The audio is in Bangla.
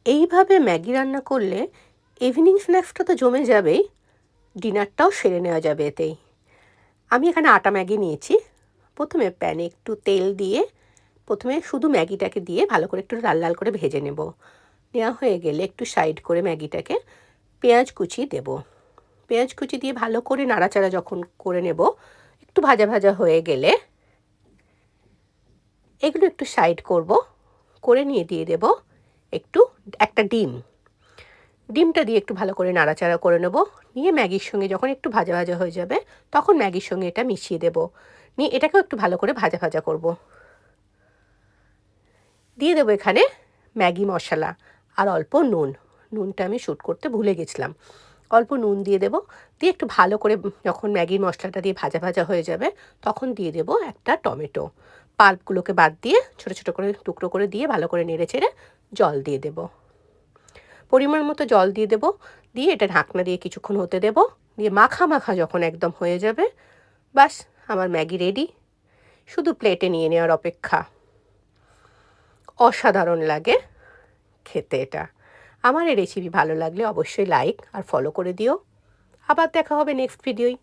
এইভাবে ম্যাগি রান্না করলে ইভিনিং স্ন্যাক্সটা তো জমে যাবেই, ডিনারটাও সেরে নেওয়া যাবে এতেই। আমি এখানে আটা ম্যাগি নিয়েছি। প্রথমে প্যানে একটু তেল দিয়ে প্রথমে শুধু ম্যাগিটাকে দিয়ে ভালো করে একটু লাল লাল করে ভেজে নেব। নেওয়া হয়ে গেলে একটু সাইড করে ম্যাগিটাকে পেঁয়াজ কুচি দেব। পেঁয়াজ কুচি দিয়ে ভালো করে নাড়াচাড়া যখন করে নেব, একটু ভাজা ভাজা হয়ে গেলে এগুলো একটু সাইড করব, করে নিয়ে দিয়ে দেব একটা ডিমটা দিয়ে একটু ভালো করে নাড়াচাড়া করে নেব। নিয়ে ম্যাগির সঙ্গে যখন একটু ভাজা ভাজা হয়ে যাবে তখন ম্যাগির সঙ্গে এটা মিশিয়ে দেব। নিয়ে এটাকেও একটু ভালো করে ভাজা ভাজা করব। দিয়ে দেবো এখানে ম্যাগি মশলা আর অল্প নুন। নুনটা আমি শ্যুট করতে ভুলে গেছিলাম। অল্প নুন দিয়ে দেব। দিয়ে একটু ভালো করে যখন ম্যাগির মশলাটা দিয়ে ভাজা ভাজা হয়ে যাবে তখন দিয়ে দেব একটা টমেটো। পাল্পগুলোকে বাদ দিয়ে ছোট ছোট করে টুকরো করে দিয়ে ভালো করে নেড়ে চেড়ে জল দিয়ে দেব। পরিমাণ মতো জল দিয়ে দেব। দিয়ে এটা ঢাকনা দিয়ে কিছুক্ষণ হতে দেব। দিয়ে মাখা মাখা যখন একদম হয়ে যাবে, ব্যাস আমার ম্যাগি রেডি। শুধু প্লেটে নিয়ে নেওয়ার অপেক্ষা। অসাধারণ লাগে খেতে এটা। আমার এই রেসিপি ভালো লাগলে অবশ্যই লাইক আর ফলো করে দিও। আবার দেখা হবে নেক্সট ভিডিওয়।